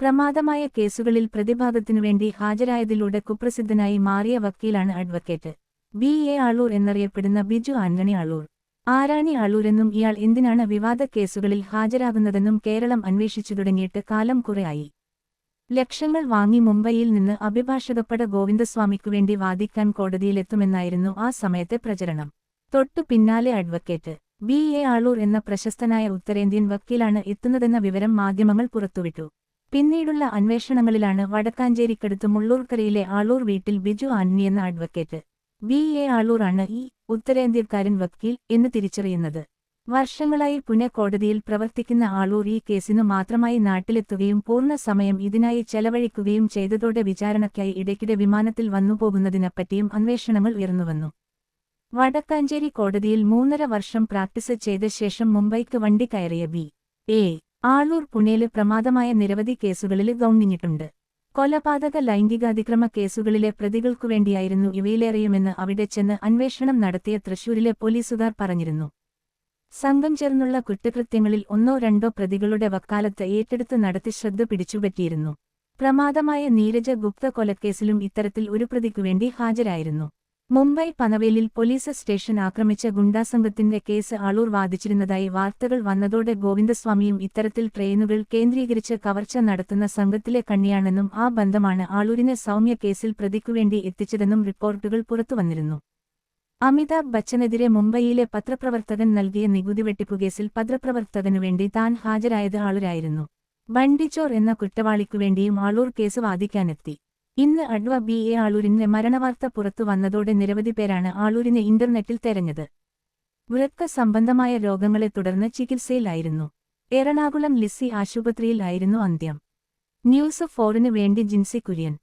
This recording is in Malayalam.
പ്രമാദമായ കേസുകളിൽ പ്രതിഭാഗത്തിനുവേണ്ടി ഹാജരായതിലൂടെ കുപ്രസിദ്ധനായി മാറിയ വക്കീലാണ് അഡ്വക്കേറ്റ് ബി.എ. ആളൂർ എന്നറിയപ്പെടുന്ന ബിജു ആന്റണി ആളൂർ. ആരാണി ആളൂരെന്നും ഇയാൾ എന്തിനാണ് വിവാദ കേസുകളിൽ ഹാജരാകുന്നതെന്നും കേരളം അന്വേഷിച്ചു തുടങ്ങിയിട്ട് കാലം കുറെയായി. ലക്ഷങ്ങൾ വാങ്ങി മുംബൈയിൽ നിന്ന് അഭിഭാഷകപ്പട ഗോവിന്ദസ്വാമിക്കുവേണ്ടി വാദിക്കാൻ കോടതിയിലെത്തുമെന്നായിരുന്നു ആ സമയത്തെ പ്രചരണം. തൊട്ടു പിന്നാലെ അഡ്വക്കേറ്റ് ബി.എ. ആളൂർ എന്ന പ്രശസ്തനായ ഉത്തരേന്ത്യൻ വക്കീലാണ് എത്തുന്നതെന്ന വിവരം മാധ്യമങ്ങൾ പുറത്തുവിട്ടു. പിന്നീടുള്ള അന്വേഷണങ്ങളിലാണ് വടക്കാഞ്ചേരിക്കടുത്ത് മുള്ളൂർക്കരയിലെ ആളൂർ വീട്ടിൽ ബിജു ആന്റണി എന്ന അഡ്വക്കേറ്റ് ബി.എ. ആളൂർ ആണ് ഈ ഉത്തരേന്ത്യക്കാരൻ വക്കീൽ എന്ന് തിരിച്ചറിയുന്നത്. വർഷങ്ങളായി പുനെ കോടതിയിൽ പ്രവർത്തിക്കുന്ന ആളൂർ ഈ കേസിനു മാത്രമായി നാട്ടിലെത്തുകയും പൂർണ്ണ സമയം ഇതിനായി ചെലവഴിക്കുകയും ചെയ്തതോടെ വിചാരണയ്ക്കായി ഇടയ്ക്കിടെ വിമാനത്തിൽ വന്നുപോകുന്നതിനെപ്പറ്റിയും അന്വേഷണങ്ങൾ ഉയർന്നുവന്നു. വടക്കാഞ്ചേരി കോടതിയിൽ 3.5 വർഷം പ്രാക്ടീസ് ചെയ്ത ശേഷം മുംബൈക്ക് വണ്ടി കയറിയ ബി.എ. ആളൂർ പുണേല് പ്രമാദമായ നിരവധി കേസുകളിൽ ഗൗണിഞ്ഞിട്ടുണ്ട്. കൊലപാതക ലൈംഗികാതിക്രമ കേസുകളിലെ പ്രതികൾക്കുവേണ്ടിയായിരുന്നു ഇവയിലേറെയുമെന്ന് അവിടെ ചെന്ന് അന്വേഷണം നടത്തിയ തൃശൂരിലെ പോലീസുകാർ പറഞ്ഞിരുന്നു. സംഘം ചേർന്നുള്ള കുറ്റകൃത്യങ്ങളിൽ 1-2 പ്രതികളുടെ വക്കാലത്ത് ഏറ്റെടുത്ത് നടത്തി ശ്രദ്ധ പിടിച്ചുപറ്റിയിരുന്നു. പ്രമാദമായ നീരജ ഗുപ്ത കൊലക്കേസിലും ഇത്തരത്തിൽ ഒരു പ്രതിക്കുവേണ്ടി ഹാജരായിരുന്നു. മുംബൈ പനവേലിൽ പോലീസ് സ്റ്റേഷൻ ആക്രമിച്ച ഗുണ്ടാസംഘത്തിന്റെ കേസ് ആളൂർ വാദിച്ചിരുന്നതായി വാർത്തകൾ വന്നതോടെ ഗോവിന്ദസ്വാമിയും ഇത്തരത്തിൽ ട്രെയിനുകൾ കേന്ദ്രീകരിച്ച് കവർച്ച നടത്തുന്ന സംഘത്തിലെ കണ്ണിയാണെന്നും ആ ബന്ധമാണ് ആളൂരിനെ സൗമ്യ കേസിൽ പ്രതിക്കുവേണ്ടി എത്തിച്ചതെന്നും റിപ്പോർട്ടുകൾ പുറത്തുവന്നിരുന്നു. അമിതാഭ് ബച്ചനെതിരെ മുംബൈയിലെ പത്രപ്രവർത്തകൻ നൽകിയ നികുതി വെട്ടിപ്പുകേസിൽ പത്രപ്രവർത്തകനുവേണ്ടി താൻ ഹാജരായത് ആളൂരായിരുന്നു. ബണ്ടിച്ചോർ എന്ന കുറ്റവാളിക്കുവേണ്ടിയും ആളൂർ കേസ് വാദിക്കാനെത്തി. ഇന്ന് അഡ്വ ബി.എ. ആളൂരിന്റെ മരണവാർത്ത പുറത്തു വന്നതോടെ നിരവധി പേരാണ് ആളൂരിനെ ഇന്റർനെറ്റിൽ തെരഞ്ഞത്. വൃക്ക സംബന്ധമായ രോഗങ്ങളെ തുടർന്ന് ചികിത്സയിലായിരുന്നു. എറണാകുളം ലിസി ആശുപത്രിയിൽ ആയിരുന്നു അന്ത്യം. ന്യൂസ് 4 വേണ്ടി ജിൻസി കുര്യൻ.